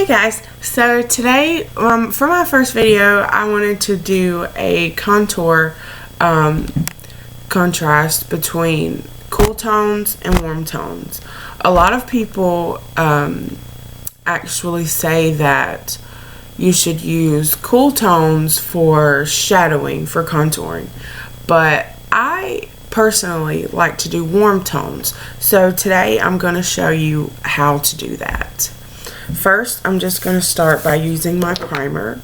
Hey guys, so today for my first video I wanted to do a contour contrast between cool tones and warm tones. A lot of people actually say that you should use cool tones for shadowing, for contouring, but I personally like to do warm tones. So today I'm going to show you how to do that. First, I'm just going to start by using my primer,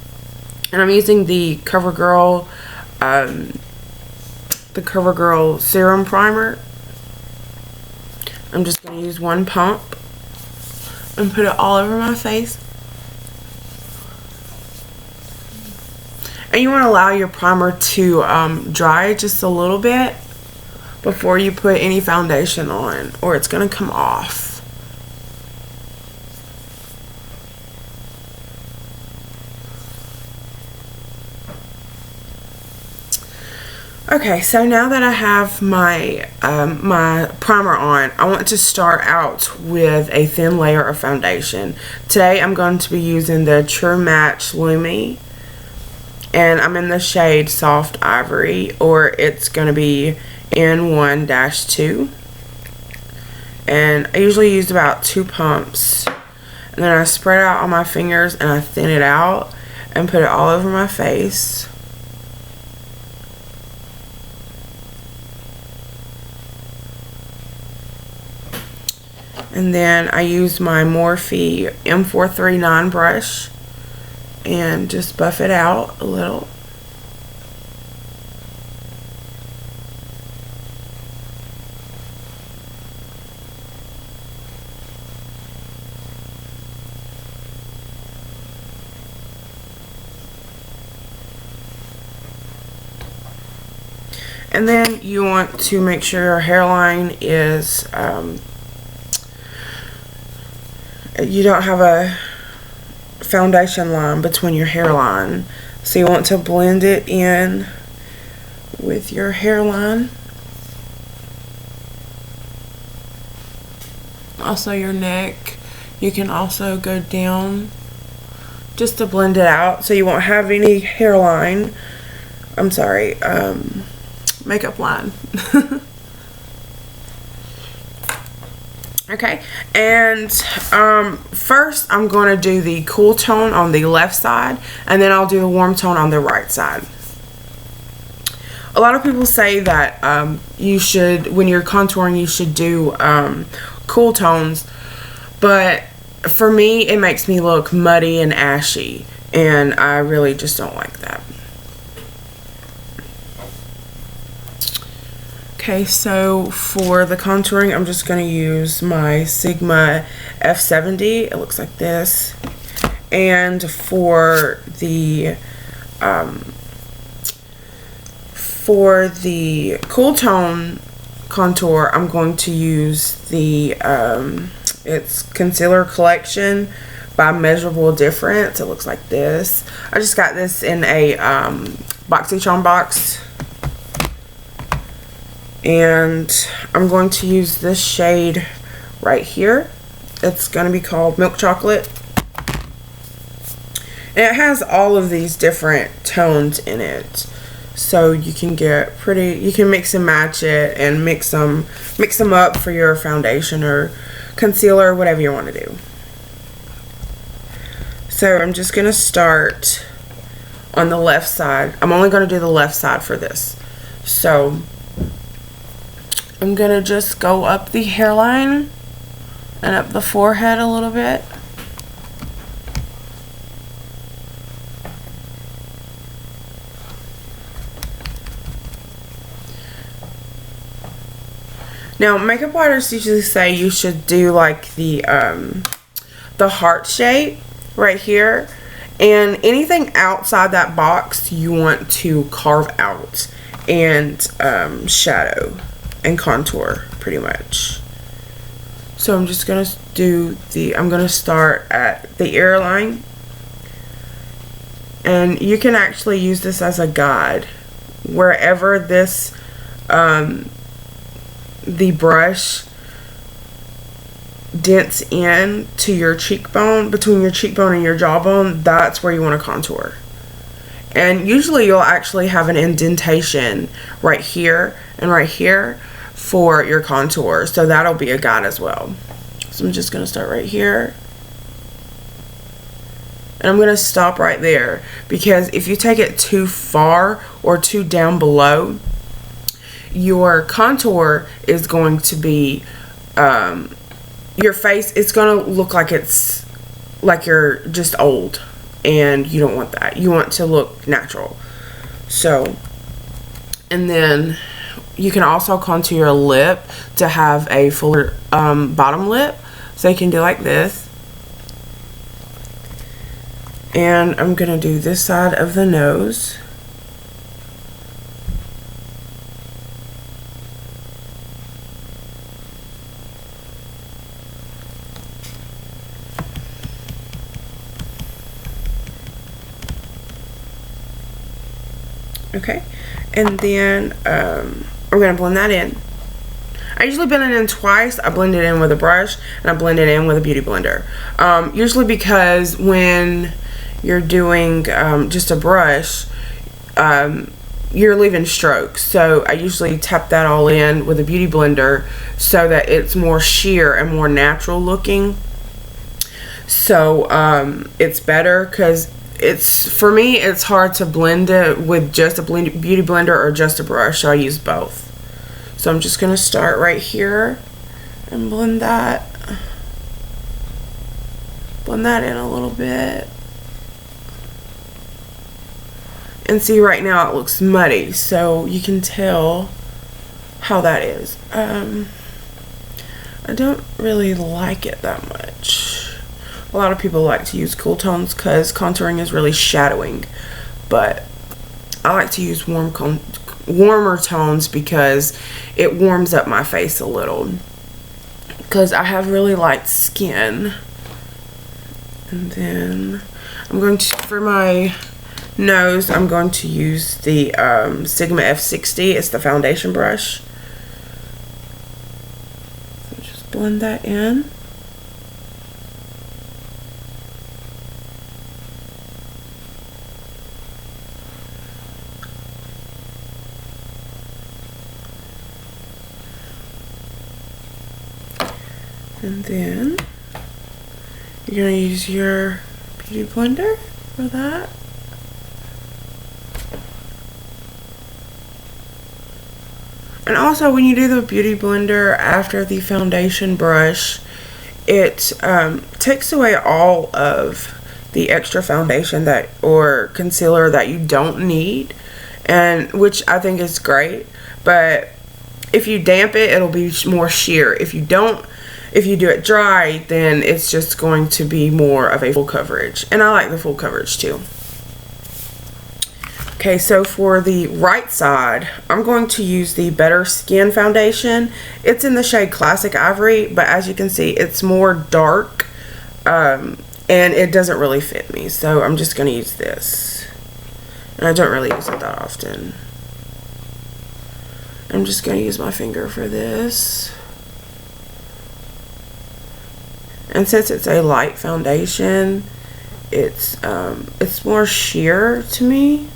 and I'm using the CoverGirl Serum Primer. I'm just going to use one pump and put it all over my face. And you want to allow your primer to dry just a little bit before you put any foundation on, or it's going to come off. Okay, so now that I have my my primer on, I want to start out with a thin layer of foundation. Today I'm going to be using the True Match Lumi, and I'm in the shade Soft Ivory, or it's going to be N1-2. And I usually use about 2 pumps, and then I spread it out on my fingers and I thin it out and put it all over my face. And then I use my Morphe M439 brush and just buff it out a little. And then you want to make sure your hairline is you don't have a foundation line between your hairline, so you want to blend it in with your hairline. Also your neck, you can also go down just to blend it out so you won't have any hairline, I'm sorry, makeup line. Okay, and first I'm going to do the cool tone on the left side, and then I'll do the warm tone on the right side. A lot of people say that you should, when you're contouring, you should do cool tones, but for me it makes me look muddy and ashy, and I really just don't like that. Okay, so for the contouring, I'm just going to use my Sigma F70. It looks like this. And for the cool tone contour, I'm going to use the it's Concealer Collection by Measurable Difference. It looks like this. I just got this in a BoxyCharm box. And I'm going to use this shade right here. It's going to be called Milk Chocolate. And it has all of these different tones in it. So you can get pretty, you can mix and match it and mix them up for your foundation or concealer, whatever you want to do. So I'm just going to start on the left side. I'm only going to do the left side for this. So I'm going to just go up the hairline and up the forehead a little bit. Now, makeup artists usually say you should do like the heart shape right here, and anything outside that box you want to carve out and shadow and contour pretty much. So I'm just gonna do I'm gonna start at the ear line, and you can actually use this as a guide wherever this the brush dents in to your cheekbone, between your cheekbone and your jawbone, that's where you want to contour. And usually you'll actually have an indentation right here and right here for your contour, so that'll be a guide as well. So I'm just going to start right here, and I'm going to stop right there, because if you take it too far or too down below, your contour is going to be your face, it's going to look like it's like you're just old, and you don't want that. You want to look natural. So, and then you can also contour your lip to have a fuller bottom lip. So you can do like this. And I'm going to do this side of the nose. Okay, and then we're going to blend that in. I usually blend it in twice. I blend it in with a brush, and I blend it in with a beauty blender. Usually because when you're doing just a brush, you're leaving strokes. So I usually tap that all in with a beauty blender so that it's more sheer and more natural looking. So it's better, because for me it's hard to blend it with just a beauty blender or just a brush, so I use both. So I'm just going to start right here and blend that in a little bit. And see, right now it looks muddy, so you can tell how that is. I don't really like it that much. A lot of people like to use cool tones because contouring is really shadowing, but I like to use warmer tones because it warms up my face a little, because I have really light skin. And then I'm going to, for my nose, I'm going to use the Sigma F60. It's the foundation brush. So just blend that in. And then you're going to use your beauty blender for that. And also, when you do the beauty blender after the foundation brush, it takes away all of the extra foundation that or concealer that you don't need, and which I think is great. But if you damp it, it'll be more sheer. If you do it dry, then it's just going to be more of a full coverage. And I like the full coverage too. Okay, so for the right side, I'm going to use the Better Skin foundation. It's in the shade Classic Ivory, but as you can see, it's more dark, and it doesn't really fit me. So I'm just going to use this. And I don't really use it that often. I'm just going to use my finger for this. And since it's a light foundation, it's more sheer to me.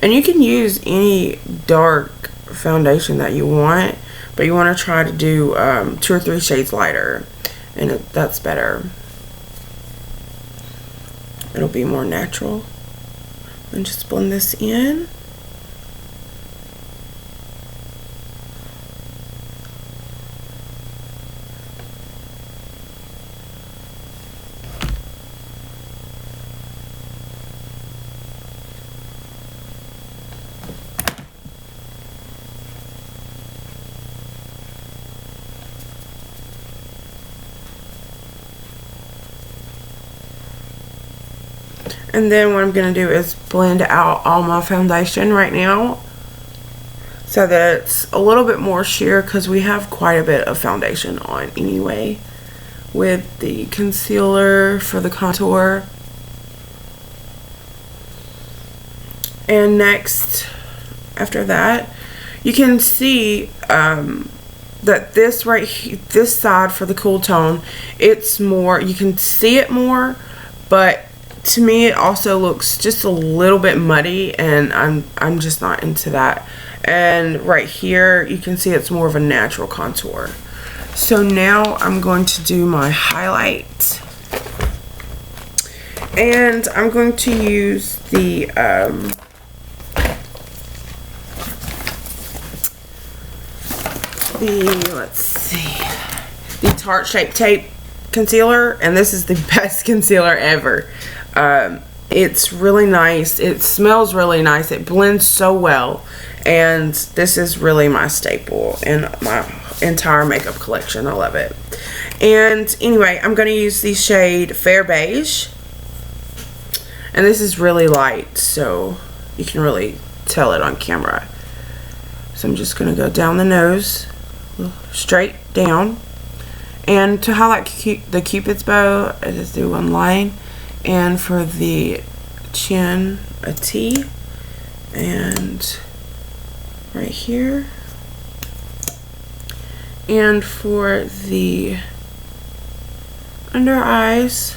And you can use any dark foundation that you want, but you want to try to do 2 or 3 shades lighter, and that's better. It'll be more natural. And just blend this in. And then what I'm going to do is blend out all my foundation right now, so that it's a little bit more sheer, because we have quite a bit of foundation on anyway with the concealer for the contour. And next, after that, you can see that this this side for the cool tone, it's more, you can see it more, but to me it also looks just a little bit muddy, and I'm just not into that. And right here you can see it's more of a natural contour. So now I'm going to do my highlight, and I'm going to use the let's see, the Tarte Shape Tape concealer, and this is the best concealer ever. It's really nice, it smells really nice, it blends so well, and this is really my staple in my entire makeup collection. I love it. And anyway, I'm going to use the shade Fair Beige, and this is really light, so you can really tell it on camera. So I'm just going to go down the nose, straight down, and to highlight the Cupid's bow, I just do one line, and for the chin, a T, and right here, and for the under eyes,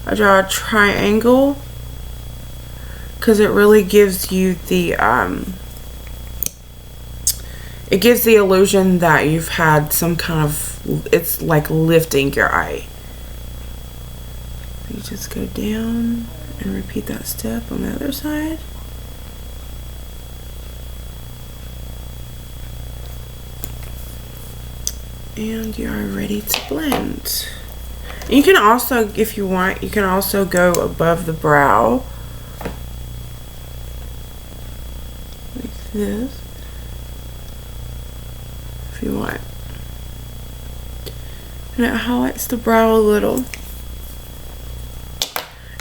I draw a triangle, because it really gives you the it gives the illusion that you've had some kind of, it's like lifting your eye. You just go down and repeat that step on the other side. And you are ready to blend. And you can also, if you want, you can also go above the brow like this, if you want. And it highlights the brow a little.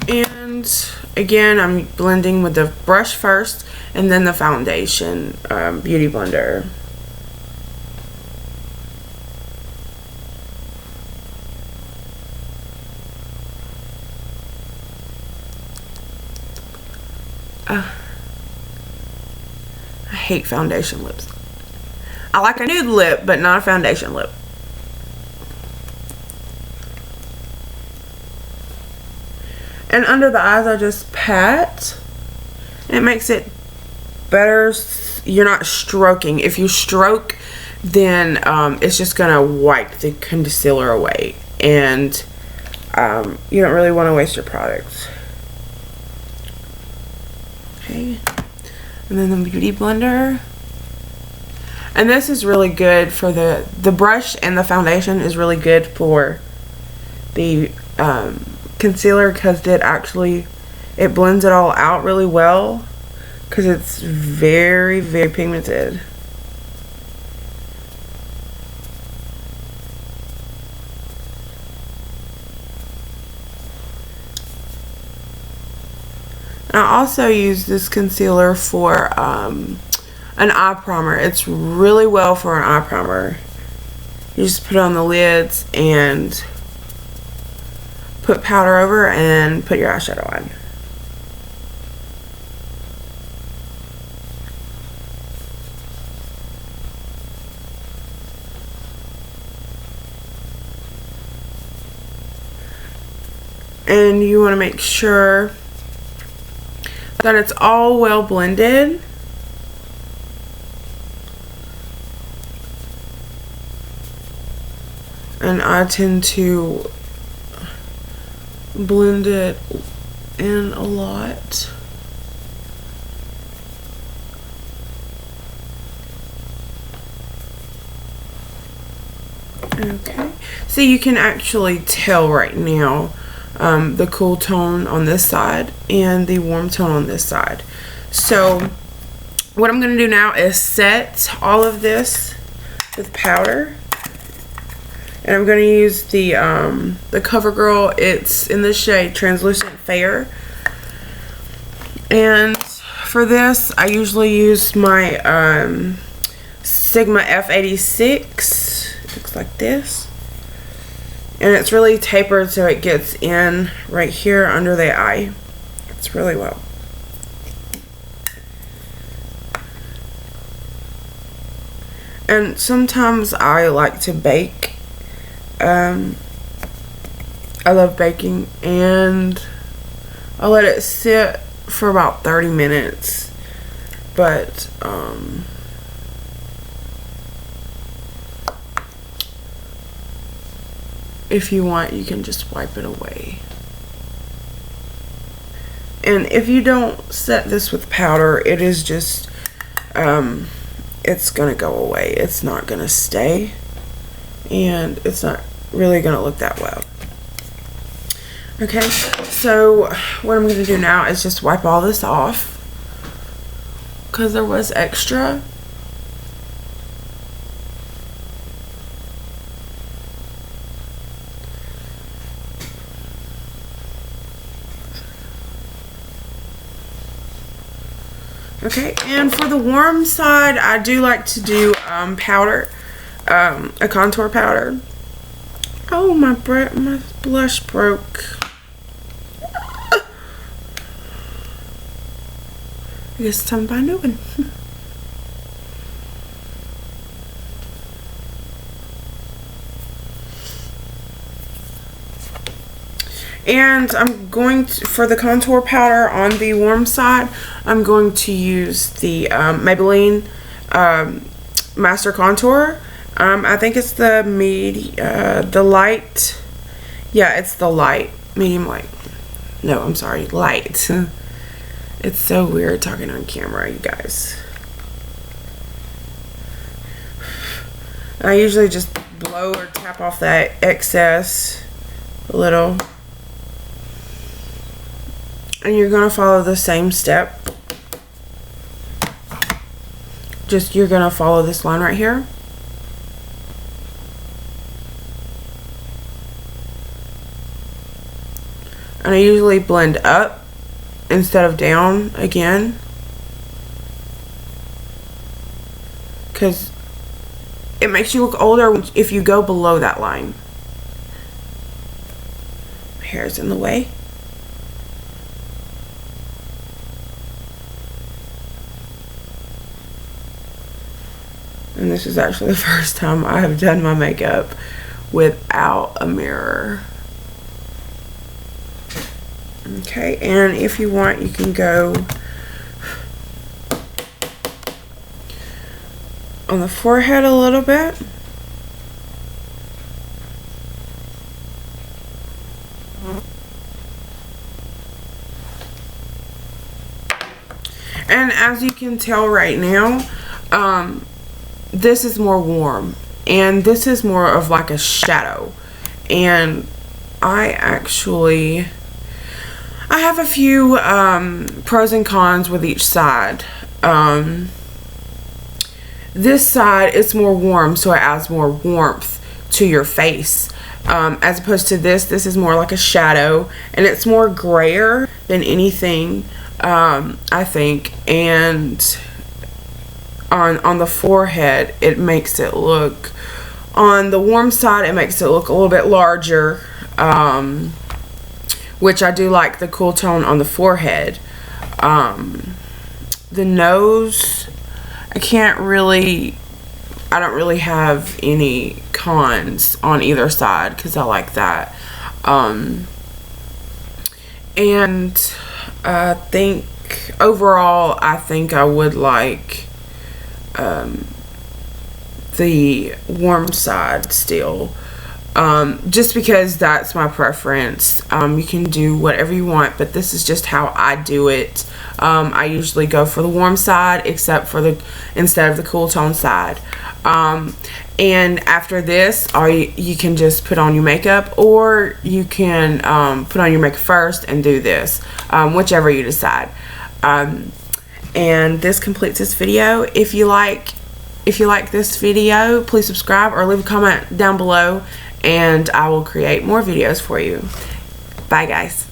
And again, I'm blending with the brush first and then the foundation beauty blender. I hate foundation lips. I like a nude lip, but not a foundation lip. And under the eyes, I just pat. It makes it better. You're not stroking. If you stroke, then it's just gonna wipe the concealer away, and you don't really want to waste your product. Okay, and then the beauty blender. And this is really good for the brush, and the foundation is really good for the concealer, because it blends it all out really well, because it's very, very pigmented. I also use this concealer for an eye primer. It's really well for an eye primer. You just put it on the lids and put powder over and put your eyeshadow on. And you want to make sure that it's all well blended. And I tend to blend it in a lot. Okay, so you can actually tell right now the cool tone on this side and the warm tone on this side. So what I'm going to do now is set all of this with powder. And I'm going to use the CoverGirl. It's in the shade Translucent Fair. And for this, I usually use my Sigma F86. It looks like this. And it's really tapered, so it gets in right here under the eye. It's really well. And sometimes I like to bake. I love baking, and I let it sit for about 30 minutes. But if you want, you can just wipe it away. And if you don't set this with powder, it is just it's gonna go away. It's not gonna stay, and it's not really gonna look that well. Okay, so what I'm gonna do now is just wipe all this off because there was extra. Okay, and for the warm side, I do like to do powder, a contour powder. Oh, my blush broke. I guess it's time to buy a new one. And I'm going to, for the contour powder on the warm side, I'm going to use the Maybelline Master Contour. I think it's the light. Yeah, it's the light, medium light. No, I'm sorry, light. It's so weird talking on camera, you guys. I usually just blow or tap off that excess a little. And you're going to follow the same step. Just, you're going to follow this line right here. And I usually blend up instead of down again, because it makes you look older if you go below that line. My hair's in the way. And this is actually the first time I have done my makeup without a mirror. Okay, and if you want, you can go on the forehead a little bit. And as you can tell right now, this is more warm, and this is more of like a shadow. And I have a few pros and cons with each side. This side is more warm, so it adds more warmth to your face, as opposed to this is more like a shadow, and it's more grayer than anything, I think. And on the forehead, it makes it look, on the warm side, it makes it look a little bit larger, which I do like the cool tone on the forehead. The nose, I don't really have any cons on either side because I like that. And I think overall, I think I would like the warm side still, just because that's my preference. You can do whatever you want, but this is just how I do it. I usually go for the warm side, instead of the cool tone side. And after this, you can just put on your makeup, or you can put on your makeup first and do this, whichever you decide. And this completes this video. If you like this video, please subscribe or leave a comment down below, and I will create more videos for you. Bye, guys.